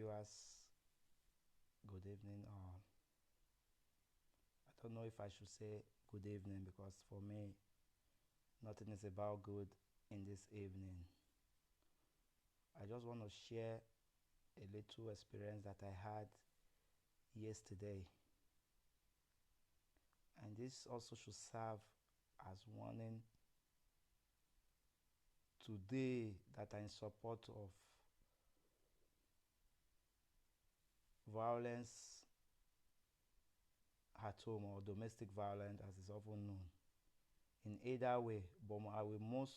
viewers, good evening. I don't know if I should say good evening because for me, nothing is about good in this evening. I just want to share a little experience that I had yesterday, and this also should serve as warning today that are in support of violence at home or domestic violence as is often known. In either way, but I will most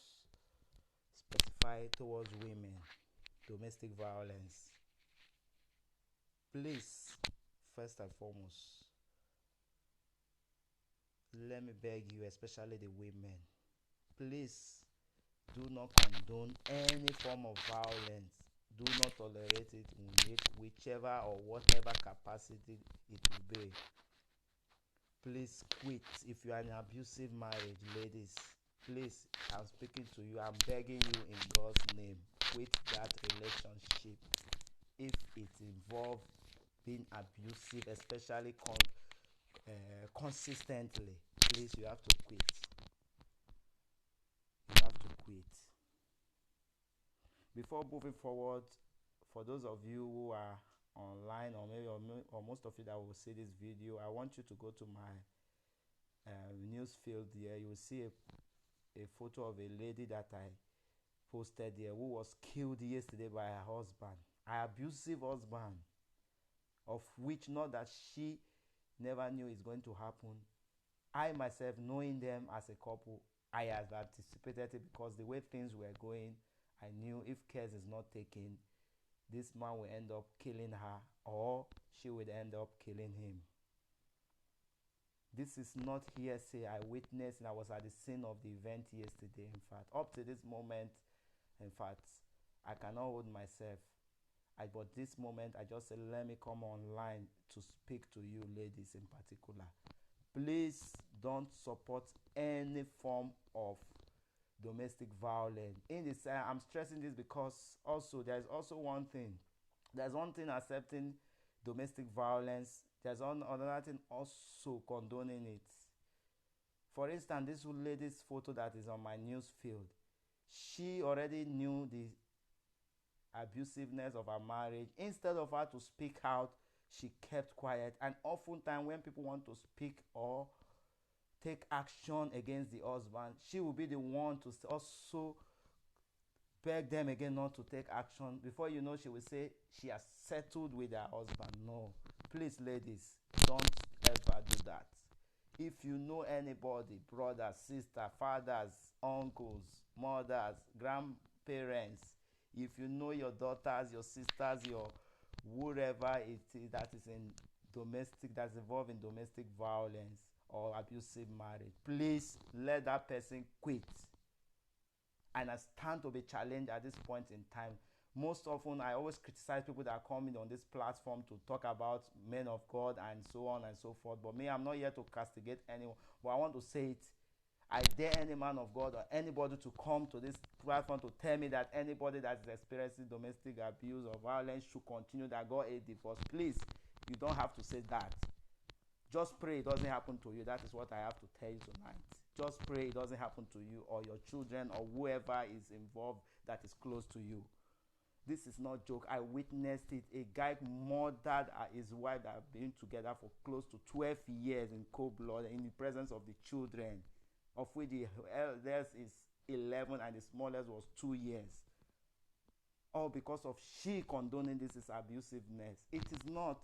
specify towards women, domestic violence. Please, first and foremost, let me beg you, especially the women, please do not condone any form of violence. Do not tolerate it in whichever or whatever capacity it will be. Please quit. If you are in an abusive marriage, ladies, please, I'm speaking to you. I'm begging you in God's name, quit that relationship. If it involves being abusive, especially consistently, please, you have to quit. You have to quit. Before moving forward, for those of you who are online, or maybe or most of you that will see this video, I want you to go to my news field here. You will see a photo of a lady that I posted there who was killed yesterday by her husband, her abusive husband, of which not that she never knew is going to happen. I myself, knowing them as a couple, I had anticipated it because the way things were going, I knew if care is not taken, this man will end up killing her or she would end up killing him. This is not hearsay. I witnessed and I was at the scene of the event yesterday. In fact, up to this moment, in fact, I cannot hold myself. But this moment, I just said, let me come online to speak to you ladies in particular. Please don't support any form of domestic violence. In this, I'm stressing this because also there's also one thing. There's one thing accepting domestic violence. There's another thing also condoning it. For instance, this lady's photo that is on my news field, she already knew the abusiveness of her marriage. Instead of her to speak out, she kept quiet. And oftentimes when people want to speak or take action against the husband, she will be the one to also beg them again not to take action. Before you know, she will say she has settled with her husband. No, please ladies, don't ever do that. If you know anybody, brothers, sisters, fathers, uncles, mothers, grandparents, if you know your daughters, your sisters, your whoever it is that is in domestic, that's involved in domestic violence or abusive marriage, please let that person quit. And I stand to be challenged at this point in time. Most often, I always criticize people that come in on this platform to talk about men of God and so on and so forth. But me, I'm not here to castigate anyone. But I want to say it. I dare any man of God or anybody to come to this platform to tell me that anybody that is experiencing domestic abuse or violence should continue, that God aid divorce. Please, you don't have to say that. Just pray it doesn't happen to you. That is what I have to tell you tonight. Just pray it doesn't happen to you or your children or whoever is involved that is close to you. This is not joke. I witnessed it. A guy murdered his wife that have been together for close to 12 years in cold blood in the presence of the children, of which the eldest is 11 and the smallest was 2 years. All because of she condoning this is abusiveness. It is not.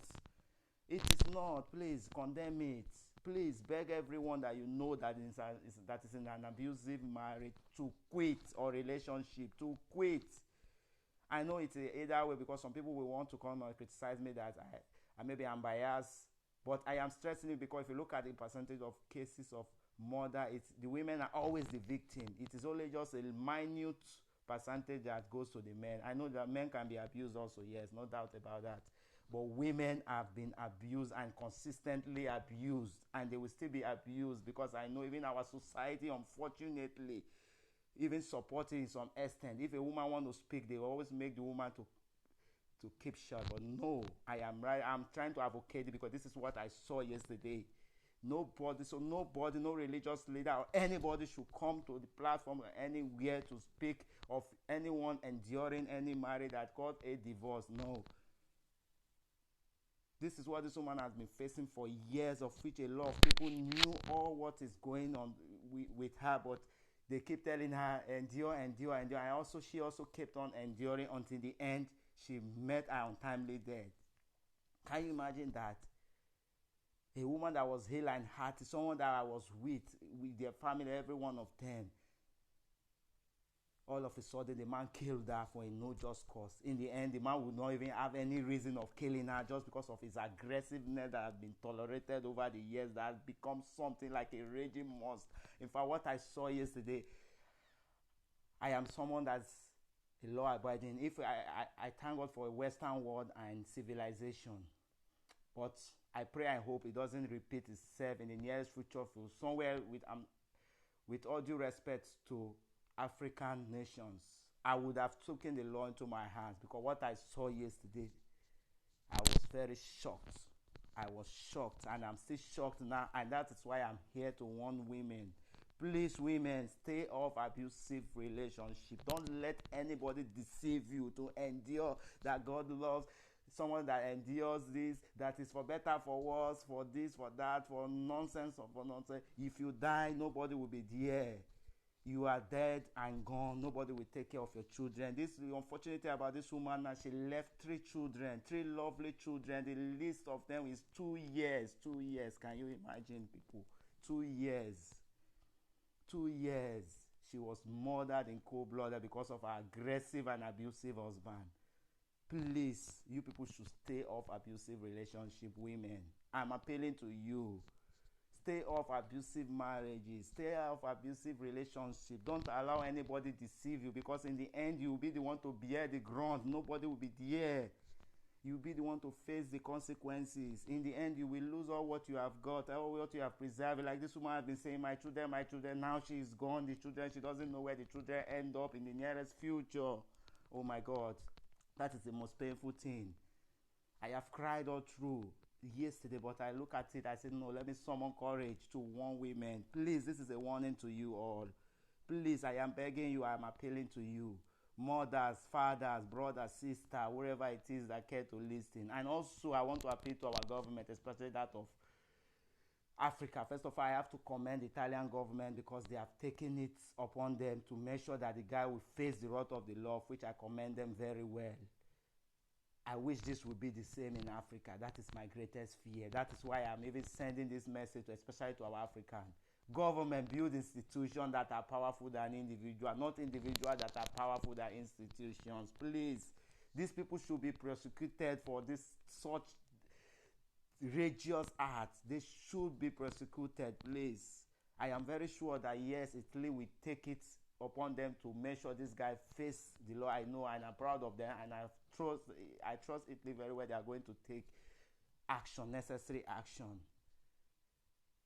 It is not. Please condemn it. Please beg everyone that you know that is in an abusive marriage to quit, or relationship to quit. I know it's either way because some people will want to come and criticize me that I maybe I'm biased, but I am stressing it because if you look at the percentage of cases of murder, it's the women are always the victim. It is only just a minute percentage that goes to the men. I know that men can be abused also, yes, no doubt about that. But women have been abused and consistently abused, and they will still be abused because I know even our society, unfortunately, even supporting in some extent. If a woman wants to speak, they always make the woman to to keep short. But no, I am right. I'm trying to advocate it because this is what I saw yesterday. Nobody, so nobody, no religious leader or anybody should come to the platform or anywhere to speak of anyone enduring any marriage that got a divorce. No. This is what this woman has been facing for years, of which a lot of people knew all what is going on with her, but they keep telling her endure, endure, endure. And also, she also kept on enduring until the end. She met her untimely death. Can you imagine that? A woman that was hale and hearty, someone that I was with their family, every one of them. All of a sudden, the man killed her for a no just cause. In the end, the man would not even have any reason of killing her just because of his aggressiveness that has been tolerated over the years, that has become something like a raging monster. In fact, what I saw yesterday, I am someone that's a law-abiding. If I thank God for a Western world and civilization, but I pray and hope it doesn't repeat itself in the nearest future. Somewhere with all due respect to African nations, I would have taken the law into my hands, because what I saw yesterday, I was very shocked. I was shocked, and I'm still shocked now, and that is why I'm here to warn women. Please, women, stay off abusive relationship. Don't let anybody deceive you to endure that God loves. Someone that endures this, that is for better, for worse, for this, for that, for nonsense or for nonsense. If you die, nobody will be there. You are dead and gone. Nobody will take care of your children. This is the unfortunate thing about this woman, that she left 3 children, 3 lovely children. The list of them is 2 years. 2 years. Can you imagine, people? 2 years. 2 years. She was murdered in cold blood because of her aggressive and abusive husband. Please, you people should stay off abusive relationship, women. I'm appealing to you. Stay off abusive marriages. Stay off abusive relationship. Don't allow anybody deceive you, because in the end, you will be the one to bear the grunt. Nobody will be there. You will be the one to face the consequences. In the end, you will lose all what you have got, all what you have preserved. Like this woman has been saying, my children, my children. Now she is gone. The children, she doesn't know where the children end up in the nearest future. Oh my God. That is the most painful thing. I have cried all through yesterday, but I look at it, I said, no, let me summon courage to warn women. Please, this is a warning to you all. Please, I am begging you, I am appealing to you. Mothers, fathers, brothers, sisters, wherever it is that care to listen. And also, I want to appeal to our government, especially that of Africa. First of all, I have to commend the Italian government, because they have taken it upon them to make sure that the guy will face the wrath of the law, which I commend them very well. I wish this would be the same in Africa. That is my greatest fear. That is why I'm even sending this message, especially to our African government. Build institutions that are powerful than individuals, not individuals that are powerful than institutions. Please, these people should be prosecuted for this such religious acts. They should be prosecuted, please. I am very sure that yes, Italy will take it upon them to make sure this guy face the law. I know, and I'm proud of them, and I trust Italy very well. They are going to take action, necessary action.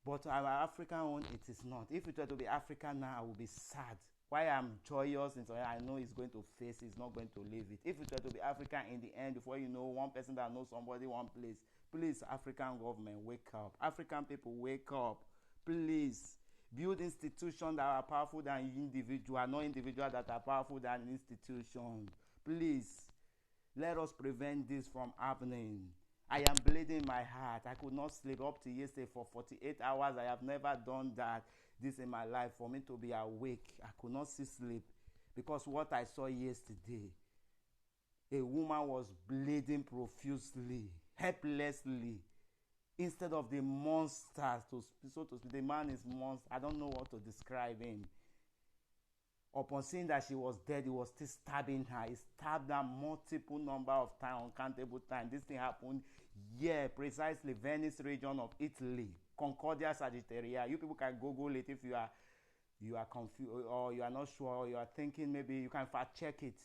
But our African one, it is not. If it were to be African now, I will be sad. Why I'm joyous, and so I know he's going to face it, he's not going to leave it. If it were to be African in the end, before you know, one person that knows somebody, one place. Please, African government, wake up. African people, wake up. Please, build institutions that are powerful than individuals, not individuals that are powerful than institutions. Please, let us prevent this from happening. I am bleeding my heart. I could not sleep up to yesterday for 48 hours. I have never done that this in my life. For me to be awake, I could not see sleep, because what I saw yesterday, a woman was bleeding profusely, helplessly, instead of the monster, so to speak. The man is monster. I don't know what to describe him. Upon seeing that she was dead, he was still stabbing her. He stabbed her multiple number of times, uncountable times. This thing happened here, precisely Venice region of Italy, Concordia Sagittaria. You people can Google it if you are confused, or you are not sure, or you are thinking maybe you can fact check it.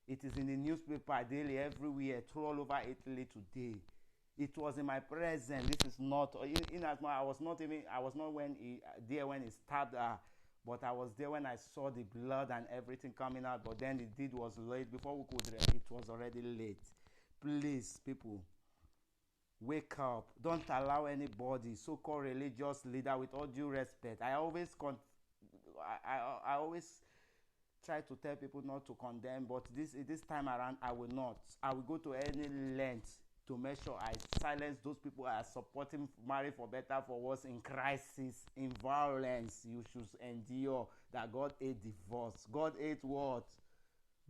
It is in the newspaper daily, everywhere, all over Italy today. It was in my presence. This is not in as much I was not there when he stabbed her. But I was there when I saw the blood and everything coming out. But then the deed was late. Before we could, it was already late. Please, people, wake up. Don't allow anybody, so-called religious leader, with all due respect. I always try to tell people not to condemn, but this time around I will not. I will go to any length to make sure I silence those people who are supporting marriage for better, for worse, in crisis, in violence. You should endure that. God hate divorce. God hate what?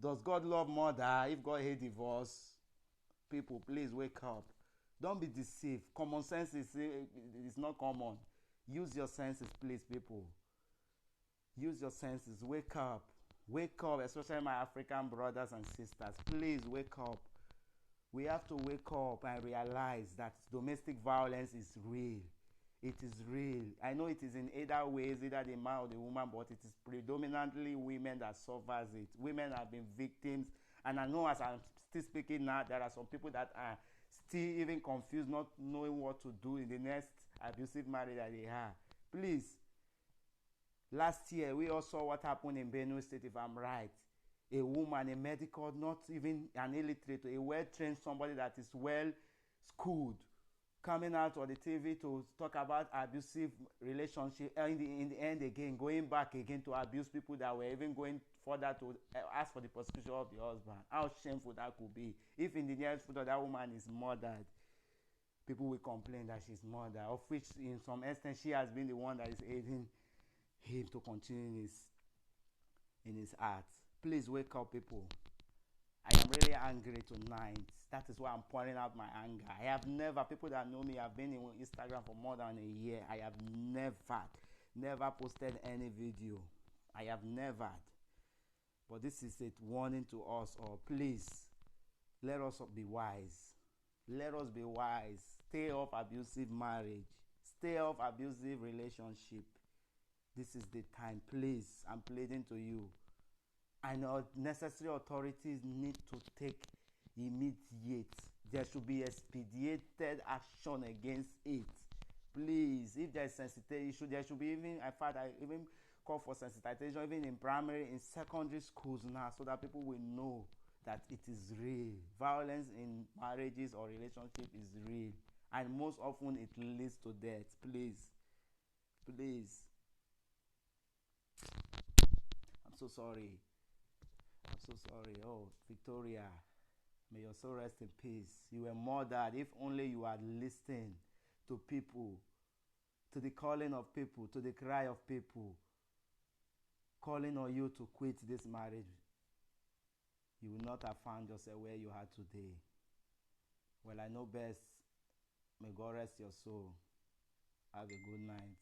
Does God love murder if God hate divorce? People, please wake up. Don't be deceived. Common sense is not common. Use your senses, please, people. Use your senses. Wake up. Wake up, especially my African brothers and sisters. Please wake up. We have to wake up and realize that domestic violence is real. It is real. I know it is in either ways, either the man or the woman, but it is predominantly women that suffers it. Women have been victims, and I know as I'm still speaking now, there are some people that are still even confused, not knowing what to do in the next abusive marriage that they have. Please, last year we all saw what happened in Benue State, if I'm right. A woman, a medical, not even an illiterate, a well-trained somebody that is well-schooled, coming out on the TV to talk about abusive relationship, and in the end again, going back again to abuse people that were even going further to ask for the prosecution of the husband. How shameful that could be. If in the next photo that woman is murdered, people will complain that she's murdered, of which in some extent she has been the one that is aiding him to continue in his art. Please wake up, people. I am really angry tonight. That is why I'm pouring out my anger. I have never, people that know me have been in Instagram for more than a year. I have never posted any video. I have never. But this is a warning to us all. Please, let us be wise. Let us be wise. Stay off abusive marriage. Stay off abusive relationship. This is the time. Please, I'm pleading to you. And necessary authorities need to take immediate. There should be expedited action against it. Please, if there is sensitive issue, there should be even, in fact, I even call for sensitization, even in primary, in secondary schools now, so that people will know that it is real. Violence in marriages or relationship is real. And most often it leads to death. Please. Please. I'm so sorry. I'm so sorry. Oh, Victoria, may your soul rest in peace. You were murdered. If only you had listened to people, to the calling of people, to the cry of people, calling on you to quit this marriage, you would not have found yourself where you are today. Well, I know best. May God rest your soul. Have a good night.